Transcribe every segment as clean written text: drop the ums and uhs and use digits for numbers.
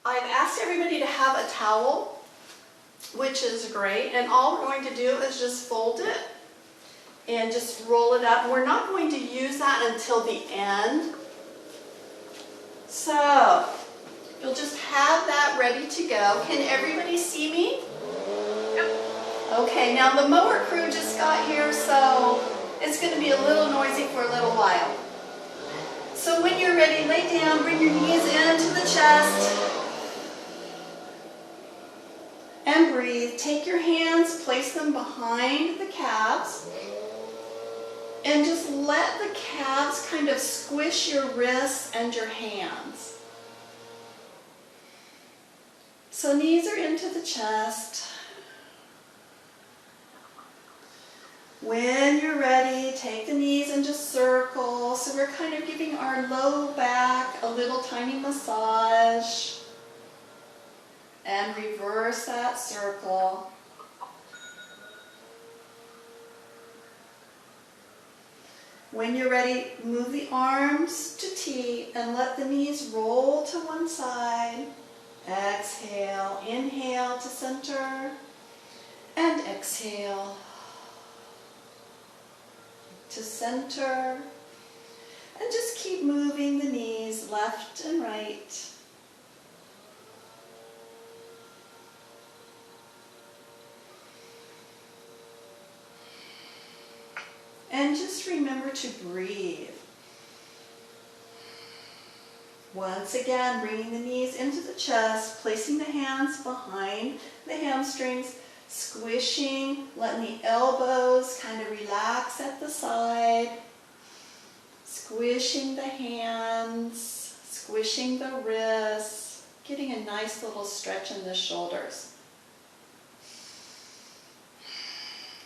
I've asked everybody to have a towel, which is great, and all we're going to do is just fold it and just roll it up. We're not going to use that until the end. So you'll just have that ready to go. Can everybody see me? Yep. Okay, now the mower crew just got here, so it's going to be a little noisy for a little while. So when you're ready, lay down, bring your knees into the chest. And breathe. Take your hands, place them behind the calves, and just let the calves kind of squish your wrists and your hands. So knees are into the chest. When you're ready, take the knees and just circle. So we're kind of giving our low back a little tiny massage. And reverse that circle. When you're ready, move the arms to T and let the knees roll to one side. Exhale, inhale to center, and exhale to center. And just keep moving the knees left and right. And just remember to breathe. Once again, bringing the knees into the chest, placing the hands behind the hamstrings, squishing, letting the elbows kind of relax at the side, squishing the hands, squishing the wrists, getting a nice little stretch in the shoulders.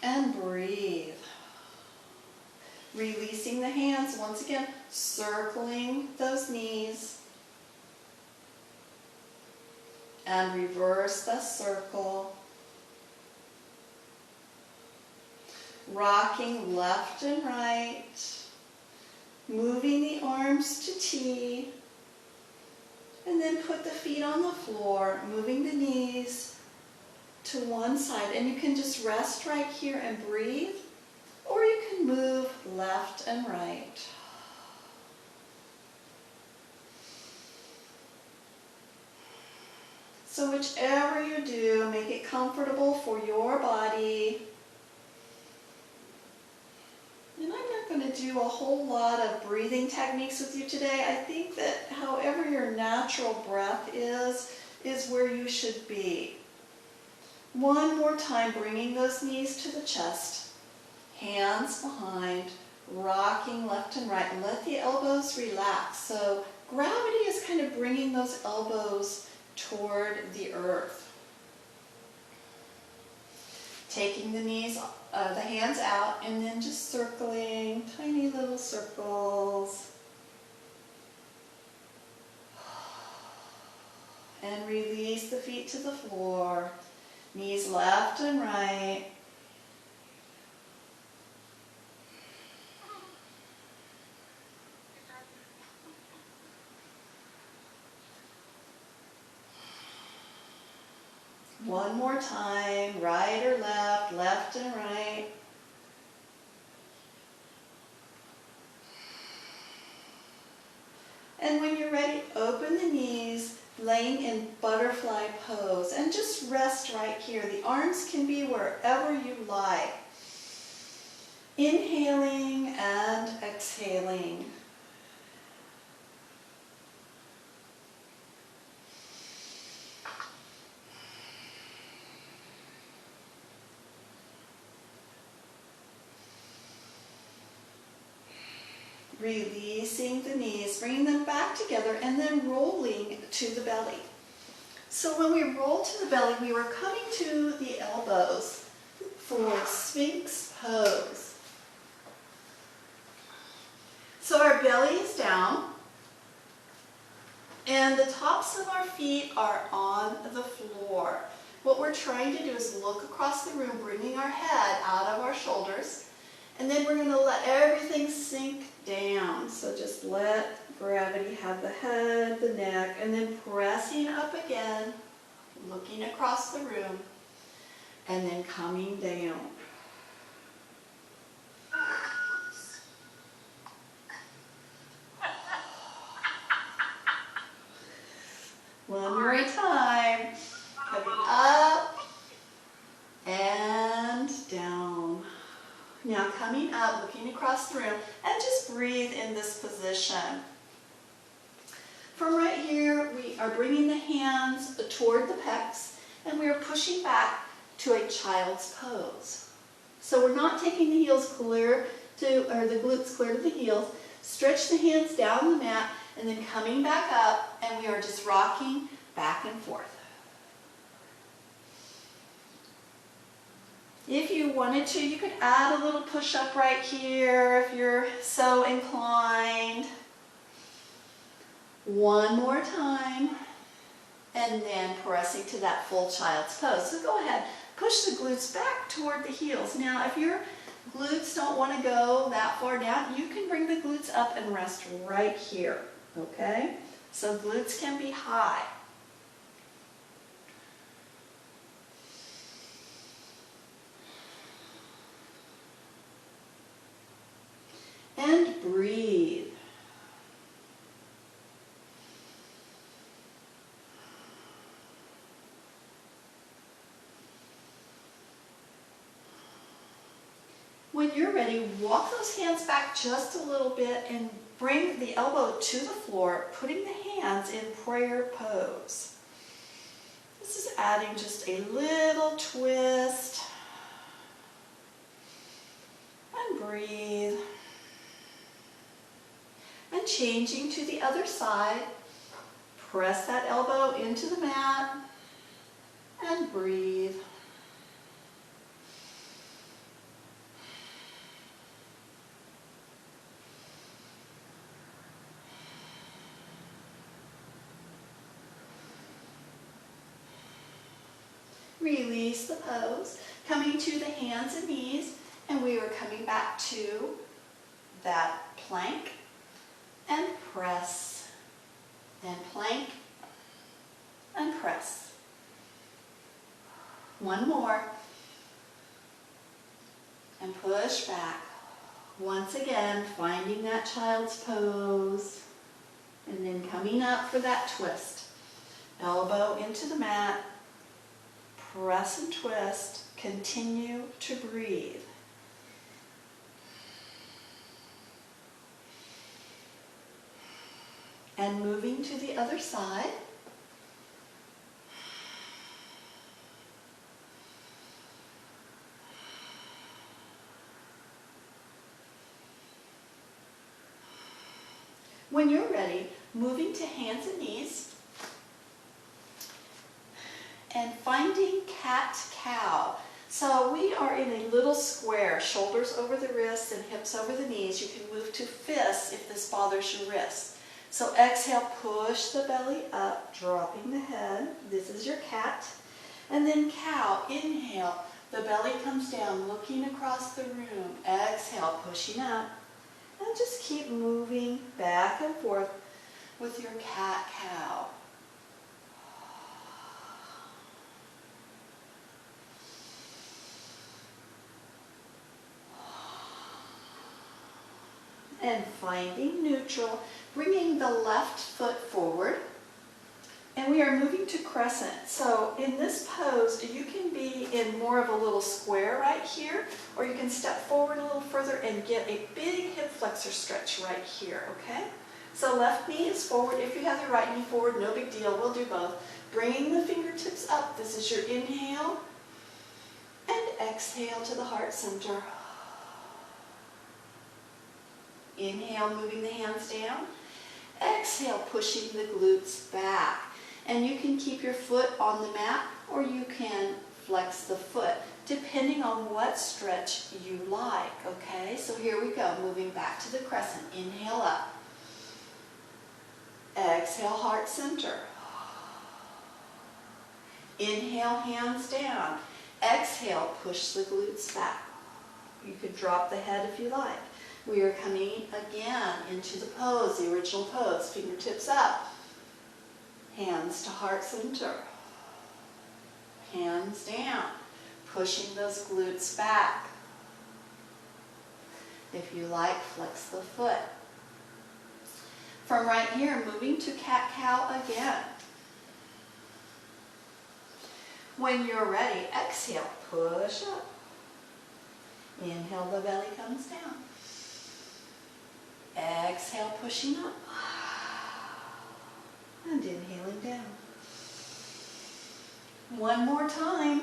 And breathe. Releasing the hands, once again, circling those knees. And reverse the circle. Rocking left and right. Moving the arms to T. And then put the feet on the floor, moving the knees to one side. And you can just rest right here and breathe. Or you can move left and right. So whichever you do, make it comfortable for your body. And I'm not going to do a whole lot of breathing techniques with you today. I think that however your natural breath is where you should be. One more time, bringing those knees to the chest. Hands behind, rocking left and right, and let the elbows relax. So gravity is kind of bringing those elbows toward the earth. Taking the knees, the hands out, and then just circling, tiny little circles. And release the feet to the floor, knees left and right. One more time, right or left, left and right. And when you're ready, open the knees, laying in butterfly pose. And just rest right here. The arms can be wherever you like. Inhaling and exhaling. Releasing the knees, bringing them back together, and then rolling to the belly. So when we roll to the belly, we were coming to the elbows for Sphinx pose. So our belly is down, and the tops of our feet are on the floor. What we're trying to do is look across the room, bringing our head out of our shoulders, and then we're going to let everything sink down. So just let Gravity had the head, the neck, and then pressing up again, looking across the room, and then coming down. One more time. Coming up and down. Now coming up, looking across the room, and just breathe in this position. From right here, we are bringing the hands toward the pecs, and we are pushing back to a child's pose. So we're not taking the heels clear to, or the glutes clear to the heels. Stretch the hands down the mat, and then coming back up, and we are just rocking back and forth. If you wanted to, you could add a little push-up right here if you're so inclined. One more time, and then pressing to that full child's pose. So go ahead, push the glutes back toward the heels. Now, if your glutes don't want to go that far down, you can bring the glutes up and rest right here, okay? So glutes can be high. And breathe. When you're ready, walk those hands back just a little bit and bring the elbow to the floor, putting the hands in prayer pose. This is adding just a little twist. And breathe. And changing to the other side, press that elbow into the mat and breathe. Release the pose, coming to the hands and knees, and we are coming back to that plank and press, then plank and press. One more, and push back. Once again, finding that child's pose, and then coming up for that twist. Elbow into the mat, press and twist, continue to breathe. And moving to the other side. When you're ready, moving to hands and knees and finding cat-cow. So we are in a little square, shoulders over the wrists and hips over the knees. You can move to fists if this bothers your wrists. So exhale, push the belly up, dropping the head. This is your cat. And then cow, inhale, the belly comes down, looking across the room. Exhale, pushing up. And just keep moving back and forth with your cat-cow. And finding neutral, bringing the left foot forward. And we are moving to crescent. So in this pose, you can be in more of a little square right here, or you can step forward a little further and get a big hip flexor stretch right here, okay? So left knee is forward. If you have your right knee forward, no big deal, we'll do both. Bringing the fingertips up, this is your inhale, and exhale to the heart center. Inhale, moving the hands down. Exhale, pushing the glutes back. And you can keep your foot on the mat, or you can flex the foot, depending on what stretch you like, okay? So here we go, moving back to the crescent. Inhale up. Exhale, heart center. Inhale, hands down. Exhale, push the glutes back. You could drop the head if you like. We are coming again into the pose, the original pose. Fingertips up. Hands to heart center. Hands down. Pushing those glutes back. If you like, flex the foot. From right here, moving to cat-cow again. When you're ready, exhale, push up. Inhale, the belly comes down. Exhale, pushing up. And inhaling down. One more time.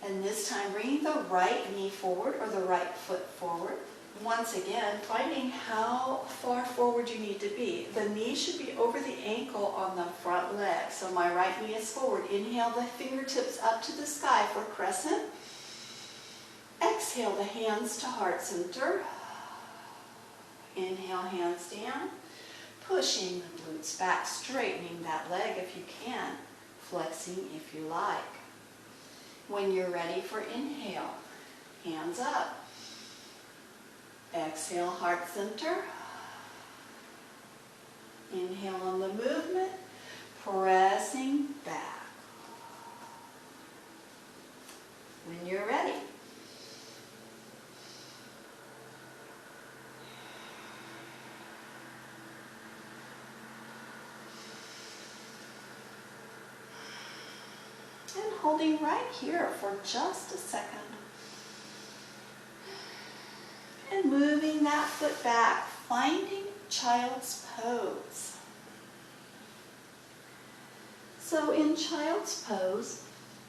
And this time, bringing the right knee forward or the right foot forward. Once again, finding how far forward you need to be. The knee should be over the ankle on the front leg. So my right knee is forward. Inhale the fingertips up to the sky for crescent. Exhale the hands to heart center. Inhale, hands down. Pushing the glutes back, straightening that leg if you can. Flexing if you like. When you're ready for inhale, hands up. Exhale, heart center. Inhale on the movement, pressing back. When you're ready. And holding right here for just a second. And moving that foot back, finding child's pose. So in child's pose,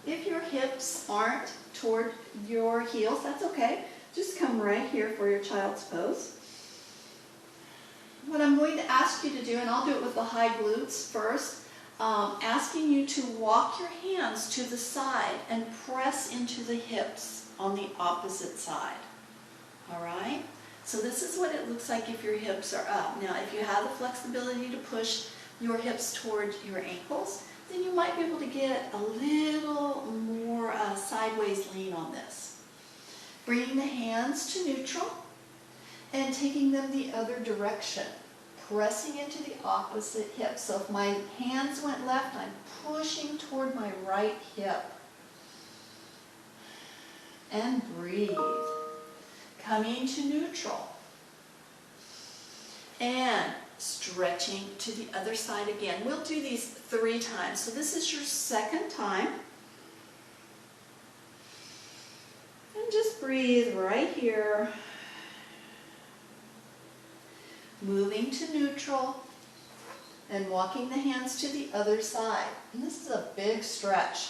if your hips aren't toward your heels, that's okay. Just come right here for your child's pose. What I'm going to ask you to do, and I'll do it with the high glutes first, asking you to walk your hands to the side and press into the hips on the opposite side. All right? So this is what it looks like if your hips are up. Now, if you have the flexibility to push your hips towards your ankles, then you might be able to get a little more sideways lean on this. Bringing the hands to neutral and taking them the other direction. Pressing into the opposite hip. So if my hands went left, I'm pushing toward my right hip. And breathe. Coming to neutral. And stretching to the other side again. We'll do these 3 times. So this is your second time. And just breathe right here. Moving to neutral and walking the hands to the other side. And this is a big stretch.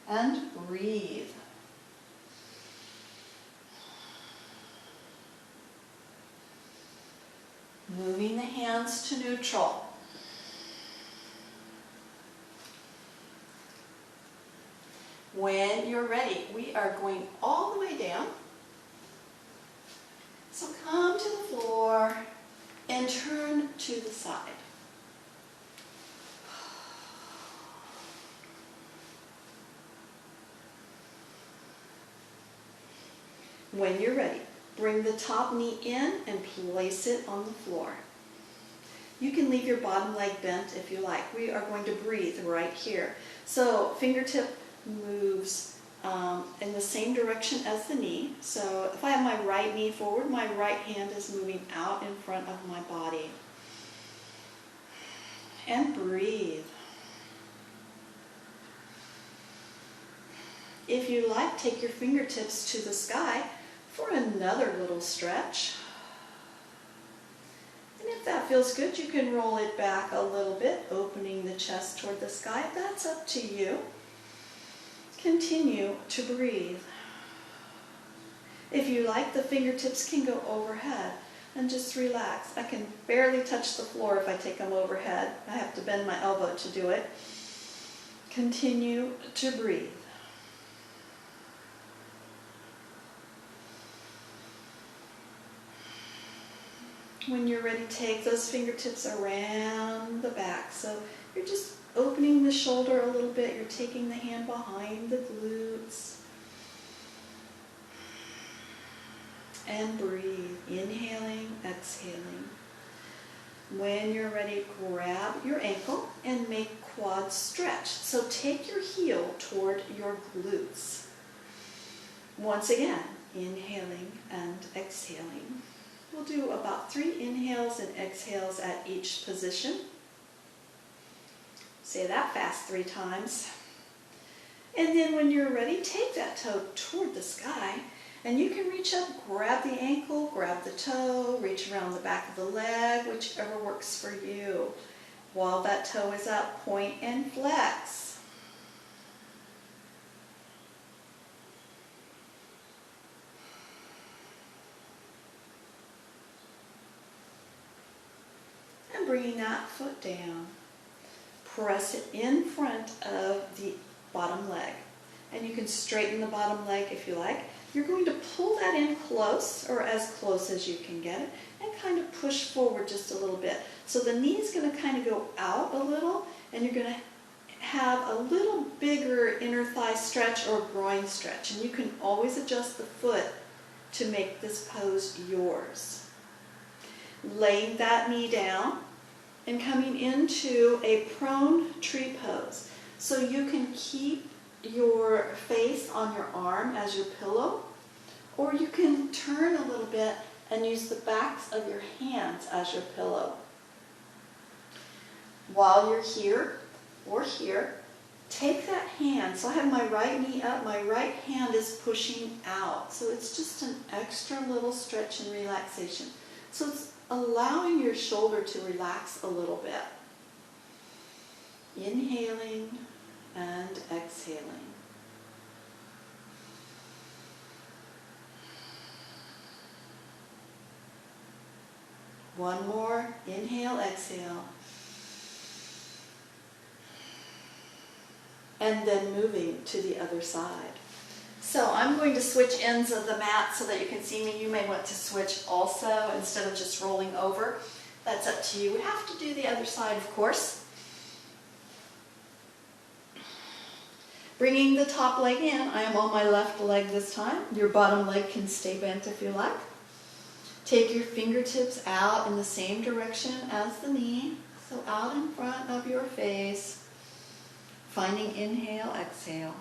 And breathe. Moving the hands to neutral. When you're ready, we are going all the way down. So come to the floor and turn to the side. When you're ready, bring the top knee in and place it on the floor. You can leave your bottom leg bent if you like. We are going to breathe right here. So fingertip moves in the same direction as the knee. So if I have my right knee forward, my right hand is moving out in front of my body. And breathe. If you like, take your fingertips to the sky for another little stretch. And if that feels good, you can roll it back a little bit, opening the chest toward the sky. That's up to you. Continue to breathe. If you like, the fingertips can go overhead and just relax. I can barely touch the floor if I take them overhead. I have to bend my elbow to do it. Continue to breathe. When you're ready, take those fingertips around the back. So you're just opening the shoulder a little bit. You're taking the hand behind the glutes. And breathe, inhaling, exhaling. When you're ready, grab your ankle and make quad stretch. So take your heel toward your glutes. Once again, inhaling and exhaling. We'll do about 3 inhales and exhales at each position. Say that fast 3 times. And then when you're ready, take that toe toward the sky. And you can reach up, grab the ankle, grab the toe, reach around the back of the leg, whichever works for you. While that toe is up, point and flex. And bringing that foot down. Press it in front of the bottom leg. And you can straighten the bottom leg if you like. You're going to pull that in close, or as close as you can get it, and kind of push forward just a little bit. So the knee is going to kind of go out a little, and you're going to have a little bigger inner thigh stretch or groin stretch. And you can always adjust the foot to make this pose yours. Laying that knee down and coming into a prone tree pose. So you can keep your face on your arm as your pillow, or you can turn a little bit and use the backs of your hands as your pillow. While you're here or here, take that hand. So I have my right knee up, my right hand is pushing out. So it's just an extra little stretch and relaxation. So it's allowing your shoulder to relax a little bit. Inhaling and exhaling. One more. Inhale, exhale. And then moving to the other side. So I'm going to switch ends of the mat so that you can see me. You may want to switch also instead of just rolling over. That's up to you. We have to do the other side, of course. Bringing the top leg in, I am on my left leg this time. Your bottom leg can stay bent if you like. Take your fingertips out in the same direction as the knee, so out in front of your face. Finding inhale, exhale.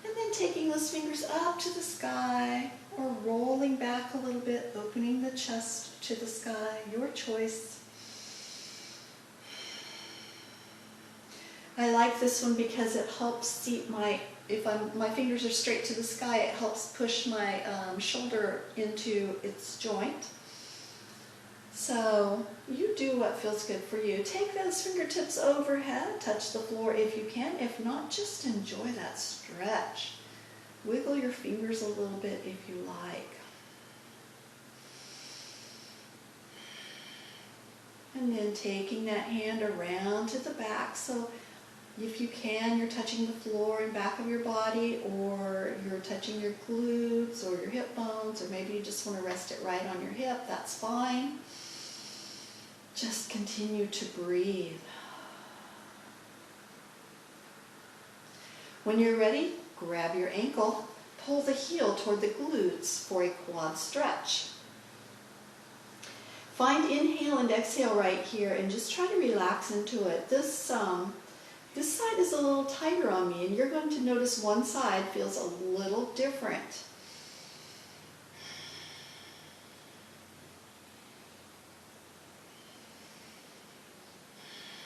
And then taking those fingers up to the sky, or rolling back a little bit, opening the chest to the sky, your choice. I like this one because it helps seat my fingers are straight to the sky, it helps push my shoulder into its joint. So you do what feels good for you. Take those fingertips overhead, touch the floor if you can. If not, just enjoy that stretch. Wiggle your fingers a little bit if you like. And then taking that hand around to the back. So if you can, you're touching the floor and back of your body, or you're touching your glutes or your hip bones, or maybe you just want to rest it right on your hip, that's fine. Just continue to breathe. When you're ready, grab your ankle, pull the heel toward the glutes for a quad stretch. Find inhale and exhale right here and just try to relax into it. This side is a little tighter on me, and you're going to notice one side feels a little different.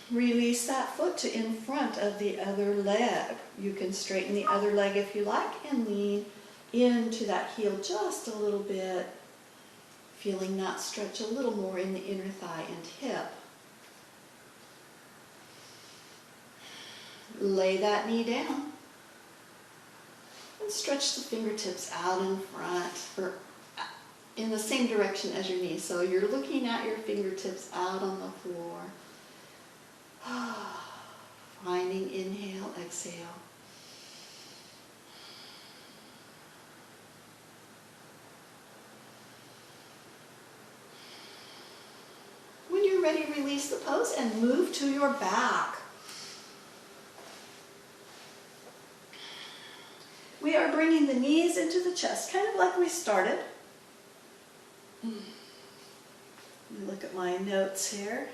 Release that foot to in front of the other leg. You can straighten the other leg if you like and lean into that heel just a little bit, feeling that stretch a little more in the inner thigh and hip. Lay that knee down and stretch the fingertips out in front, or in the same direction as your knee. So you're looking at your fingertips out on the floor. Finding inhale, exhale. ready, release the pose and move to your back. We are bringing the knees into the chest, kind of like we started. Let me look at my notes here.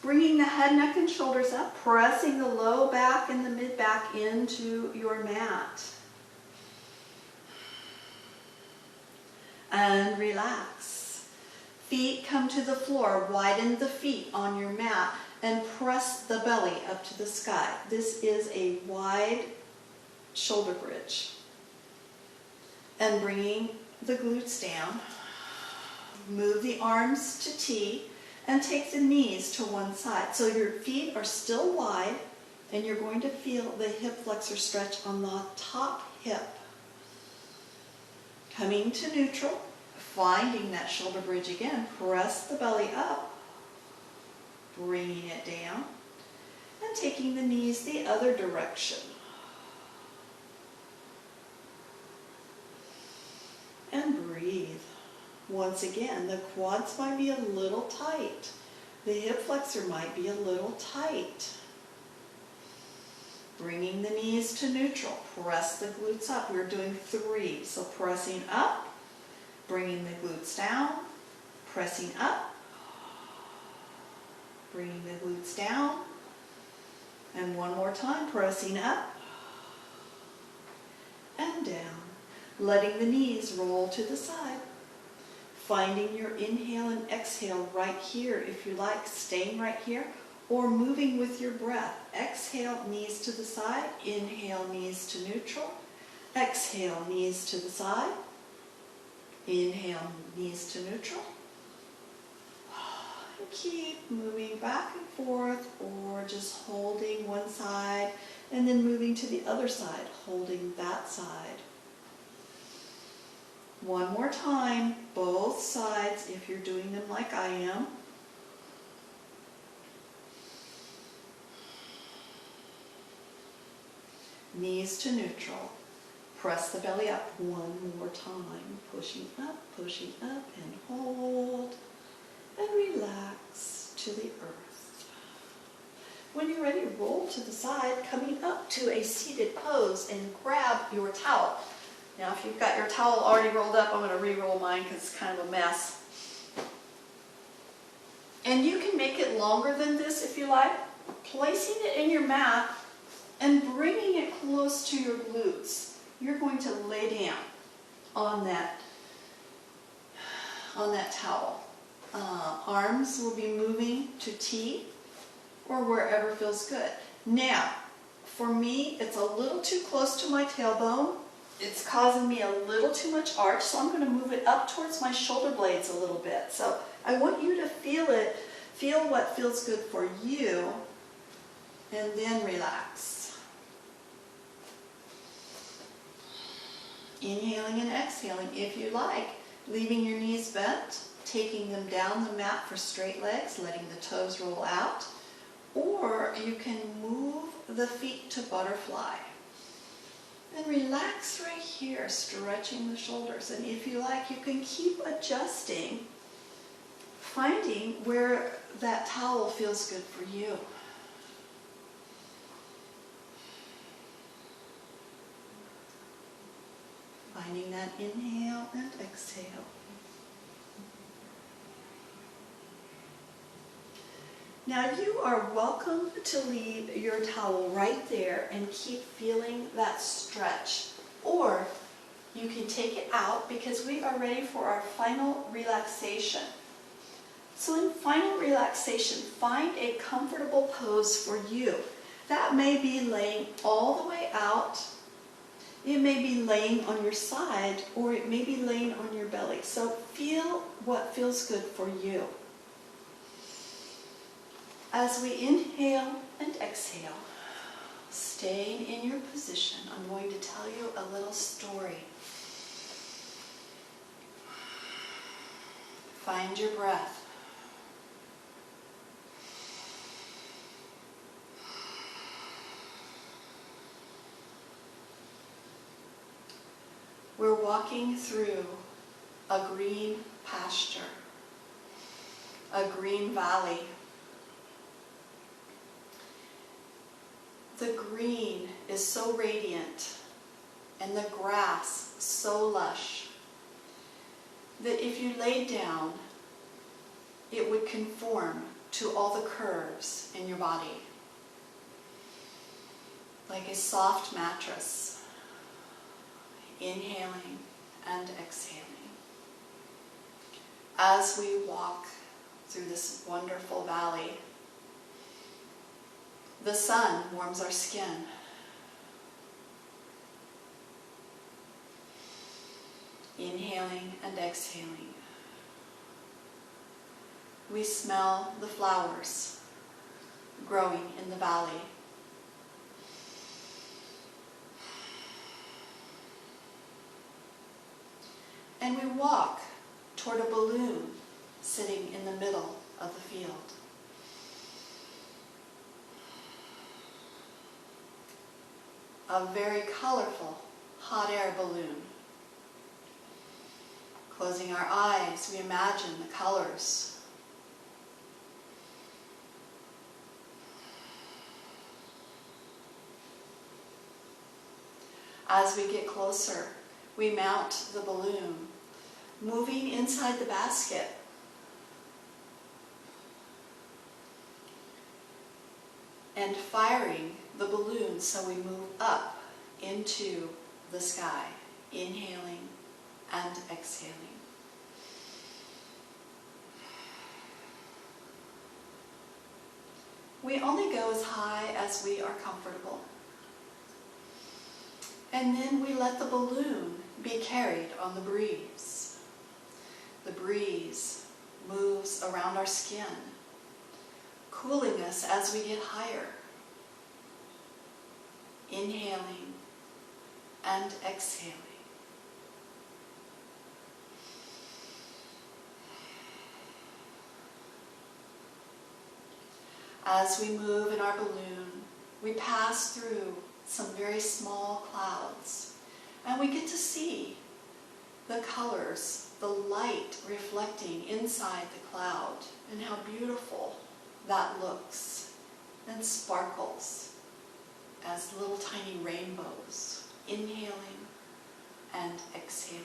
Bringing the head, neck, and shoulders up, pressing the low back and the mid back into your mat. And relax. Feet come to the floor, widen the feet on your mat, and press the belly up to the sky. This is a wide shoulder bridge. And bringing the glutes down, move the arms to T, and take the knees to one side. So your feet are still wide, and you're going to feel the hip flexor stretch on the top hip. Coming to neutral, finding that shoulder bridge again, press the belly up, bringing it down, and taking the knees the other direction. And breathe. Once again, the quads might be a little tight. The hip flexor might be a little tight. Bringing the knees to neutral. Press the glutes up. We're doing 3. So pressing up, bringing the glutes down, pressing up, bringing the glutes down, and one more time, pressing up and down. Letting the knees roll to the side. Finding your inhale and exhale right here if you like, staying right here, or moving with your breath. Exhale, knees to the side. Inhale, knees to neutral. Exhale, knees to the side. Inhale, knees to neutral. And keep moving back and forth, or just holding one side and then moving to the other side, holding that side. One more time, both sides, if you're doing them like I am. Knees to neutral. Press the belly up one more time. Pushing up, and hold. And relax to the earth. When you're ready, roll to the side, coming up to a seated pose, and grab your towel. Now, if you've got your towel already rolled up, I'm going to re-roll mine because it's kind of a mess. And you can make it longer than this if you like, placing it in your mat and bringing it close to your glutes. You're going to lay down on that towel. Arms will be moving to T or wherever feels good. Now, for me, it's a little too close to my tailbone. It's causing me a little too much arch, so I'm going to move it up towards my shoulder blades a little bit. So I want you to feel it, feel what feels good for you, and then relax. Inhaling and exhaling if you like, leaving your knees bent, taking them down the mat for straight legs, letting the toes roll out, or you can move the feet to butterfly. And relax right here, stretching the shoulders. And if you like, you can keep adjusting, finding where that towel feels good for you. Finding that inhale and exhale. Now you are welcome to leave your towel right there and keep feeling that stretch. Or you can take it out because we are ready for our final relaxation. So in final relaxation, find a comfortable pose for you. That may be laying all the way out. It may be laying on your side, or it may be laying on your belly. So feel what feels good for you. As we inhale and exhale, staying in your position, I'm going to tell you a little story. Find your breath. We're walking through a green pasture. a green valley. The green is so radiant and the grass so lush that if you laid down, it would conform to all the curves in your body, like a soft mattress, inhaling and exhaling. As we walk through this wonderful valley, the sun warms our skin. Inhaling and exhaling. We smell the flowers growing in the valley. And we walk toward a balloon sitting in the middle of the field. A very colorful hot air balloon. Closing our eyes, we imagine the colors. As we get closer, we mount the balloon, moving inside the basket. And firing the balloon so we move up into the sky, inhaling and exhaling. We only go as high as we are comfortable. And then we let the balloon be carried on the breeze. The breeze moves around our skin, cooling us as we get higher. Inhaling and exhaling. As we move in our balloon, we pass through some very small clouds, and we get to see the colors, the light reflecting inside the cloud, and how beautiful that looks and sparkles as little tiny rainbows, inhaling and exhaling.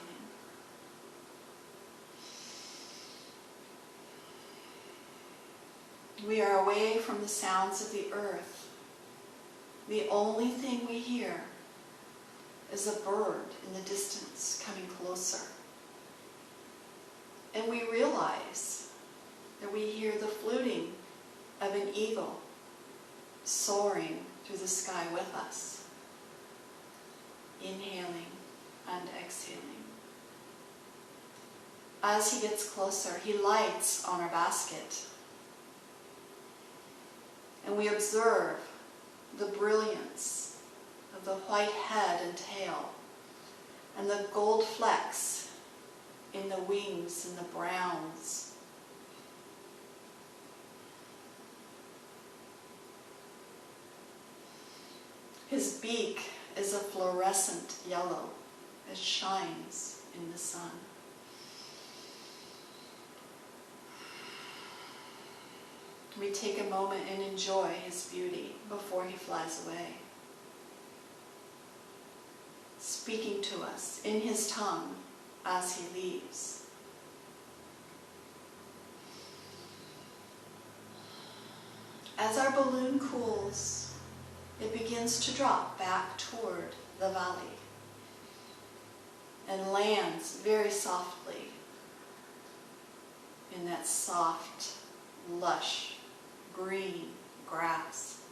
We are away from the sounds of the earth. The only thing we hear is a bird in the distance coming closer. And we realize that we hear the fluting of an eagle soaring through the sky with us, inhaling and exhaling. As he gets closer, he lights on our basket, and we observe the brilliance of the white head and tail, and the gold flecks in the wings and the browns. His beak is a fluorescent yellow. It shines in the sun. We take a moment and enjoy his beauty before he flies away, speaking to us in his tongue as he leaves. As our balloon cools, it begins to drop back toward the valley and lands very softly in that soft, lush, green grass.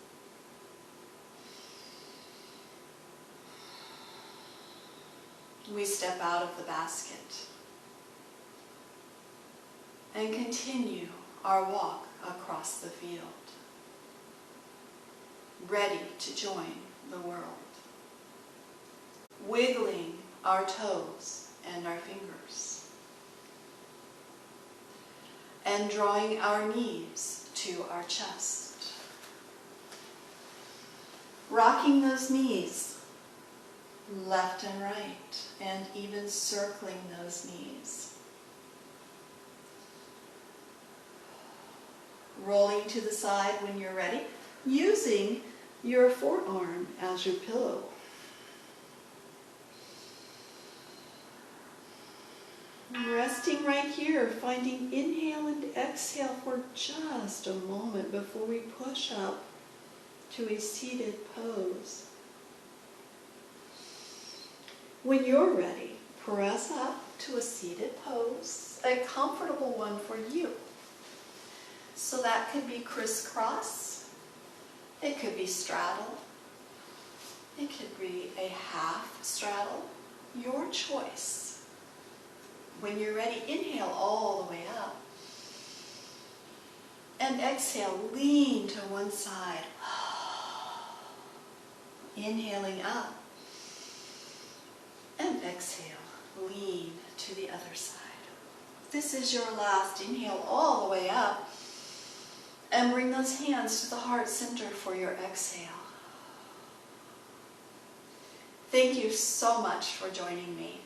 We step out of the basket and continue our walk across the field, ready to join the world, wiggling our toes and our fingers, and drawing our knees to our chest, rocking those knees left and right, and even circling those knees. rolling to the side when you're ready, using your forearm as your pillow. Resting right here, finding inhale and exhale for just a moment before we push up to a seated pose. When you're ready, press up to a seated pose, a comfortable one for you. So that could be crisscross, it could be straddle, it could be a half straddle, your choice. When you're ready, inhale all the way up. And exhale, lean to one side. Inhaling up. And exhale, lean to the other side. This is your last inhale all the way up. And bring those hands to the heart center for your exhale. Thank you so much for joining me.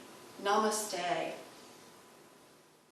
Namaste.